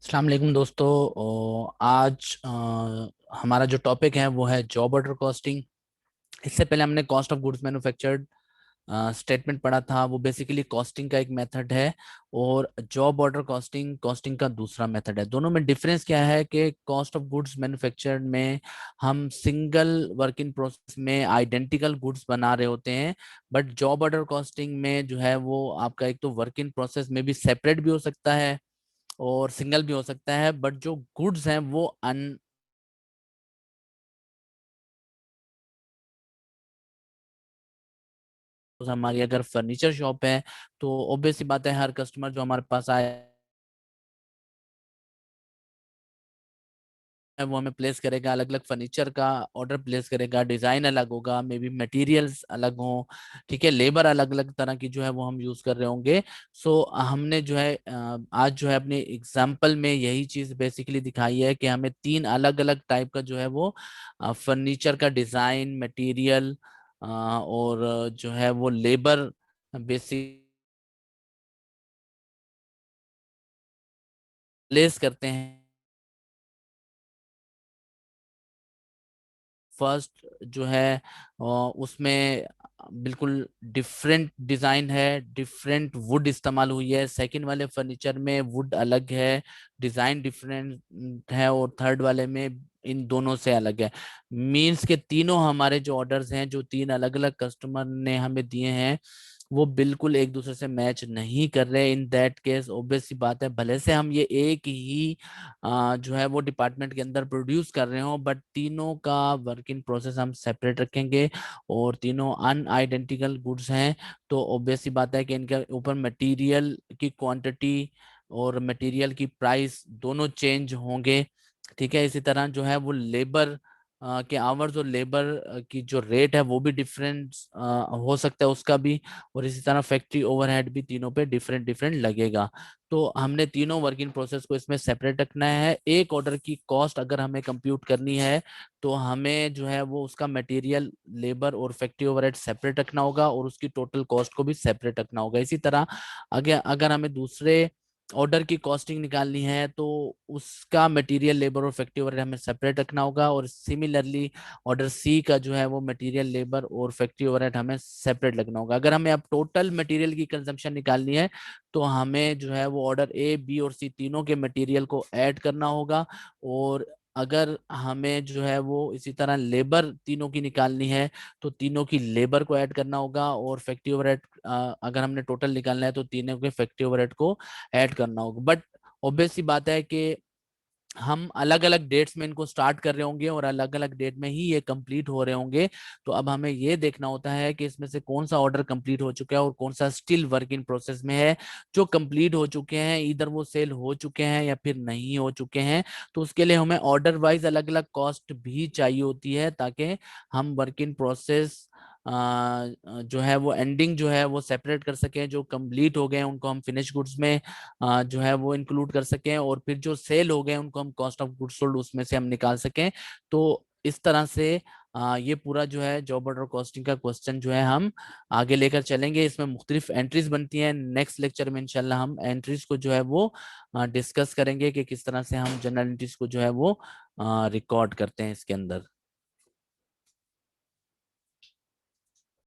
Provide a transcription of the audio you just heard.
अस्सलाम वालेकुम दोस्तों। आज हमारा जो टॉपिक है वो है जॉब ऑर्डर कॉस्टिंग। इससे पहले हमने cost of goods manufactured statement पढ़ा था। वो बेसिकली कॉस्टिंग का एक मेथड है और जॉब ऑर्डर कॉस्टिंग कॉस्टिंग का दूसरा मेथड है। दोनों में डिफरेंस क्या है कि कॉस्ट ऑफ गुड्स मैन्युफैक्चर्ड में हम सिंगल वर्क इन प्रोसेस में आइडेंटिकल गुड्स बना रहे होते हैं, बट जॉब ऑर्डर कॉस्टिंग में जो है वो आपका एक तो वर्क इन प्रोसेस में भी सेपरेट भी हो सकता है और सिंगल भी हो सकता है, बट जो गुड्स हैं वो अन हमारी अगर फर्नीचर शॉप है तो ऑब्वियस सी बात है हर कस्टमर जो हमारे पास आए वो हमें प्लेस करेगा, अलग अलग फर्नीचर का ऑर्डर प्लेस करेगा, डिजाइन अलग होगा, मे बी मटेरियल्स अलग हों, ठीक है, लेबर अलग अलग तरह की जो है वो हम यूज कर रहे होंगे। सो हमने जो है आज जो है अपने एग्जाम्पल में यही चीज बेसिकली दिखाई है कि हमें तीन अलग अलग टाइप का जो है वो फर्नीचर का डिजाइन, मटेरियल और जो है वो लेबर बेसिक प्लेस करते हैं। फर्स्ट जो है उसमें बिल्कुल डिफरेंट डिजाइन है, डिफरेंट वुड इस्तेमाल हुई है। सेकंड वाले फर्नीचर में वुड अलग है, डिजाइन डिफरेंट है, और थर्ड वाले में इन दोनों से अलग है। मीन्स के तीनों हमारे जो ऑर्डर्स हैं, जो तीन अलग अलग कस्टमर ने हमें दिए हैं, वो बिल्कुल एक दूसरे से मैच नहीं कर रहे। इन दैट केस ऑब्वियस सी बात है, भले से हम ये एक ही जो है वो डिपार्टमेंट के अंदर प्रोड्यूस कर रहे हो, बट तीनों का वर्क इन प्रोसेस हम सेपरेट रखेंगे और तीनों अनआइडेंटिकल गुड्स हैं। तो ऑब्वियस सी बात है कि इनके ऊपर मटेरियल की क्वांटिटी और मटेरियल की प्राइस दोनों चेंज होंगे। ठीक है, इसी तरह जो है वो लेबर के आवर्स और लेबर की जो रेट है वो भी डिफरेंट हो सकता है उसका भी, और इसी तरह फैक्ट्री ओवरहेड भी तीनों पे डिफरेंट डिफरेंट लगेगा। तो हमने तीनों वर्क इन प्रोसेस को इसमें सेपरेट रखना है। एक ऑर्डर की कॉस्ट अगर हमें कंप्यूट करनी है तो हमें जो है वो उसका मटेरियल, लेबर और फैक्ट्री ओवरहेड सेपरेट रखना होगा और उसकी टोटल कॉस्ट को भी सेपरेट रखना होगा। इसी तरह अगर अगर हमें दूसरे ऑर्डर की कॉस्टिंग निकालनी है तो उसका मटेरियल, लेबर और फैक्ट्री ओवरहेड हमें सेपरेट रखना होगा, और सिमिलरली ऑर्डर सी का जो है वो मटेरियल, लेबर और फैक्ट्री ओवरहेड हमें सेपरेट रखना होगा। अगर हमें अब टोटल मटेरियल की कंजम्पशन निकालनी है तो हमें जो है वो ऑर्डर ए, बी और सी तीनों के मटेरियल को ऐड करना होगा। और अगर हमें जो है वो इसी तरह लेबर तीनों की निकालनी है तो तीनों की लेबर को ऐड करना होगा, और फैक्ट्री ओवरहेड अगर हमने टोटल निकालना है तो तीनों के फैक्ट्री ओवरहेड को ऐड करना होगा। बट ऑब्वियस सी बात है कि हम अलग अलग डेट्स में इनको स्टार्ट कर रहे होंगे और अलग अलग डेट में ही ये कंप्लीट हो रहे होंगे। तो अब हमें ये देखना होता है कि इसमें से कौन सा ऑर्डर कंप्लीट हो चुका है और कौन सा स्टिल वर्क इन प्रोसेस में है। जो कंप्लीट हो चुके हैं इधर वो सेल हो चुके हैं या फिर नहीं हो चुके हैं, तो उसके लिए हमें ऑर्डर वाइज अलग अलग कॉस्ट भी चाहिए होती है, ताकि हम वर्क इन प्रोसेस जो है वो एंडिंग जो है वो सेपरेट कर सकें। जो कंप्लीट हो गए हैं उनको हम फिनिश गुड्स में जो है वो इंक्लूड कर सकें, और फिर जो सेल हो गए उनको हम कॉस्ट ऑफ गुड्स सोल्ड उसमें से हम निकाल सकें। तो इस तरह से ये पूरा जो है जॉब ऑर्डर कॉस्टिंग का क्वेश्चन जो है हम आगे लेकर चलेंगे। इसमें मुख्तलिफ एंट्रीज बनती हैं। नेक्स्ट लेक्चर में इंशाल्लाह हम एंट्रीज को जो है वो डिस्कस करेंगे कि किस तरह से हम जनरल एंट्रीज को जो है वो रिकॉर्ड करते हैं इसके अंदर।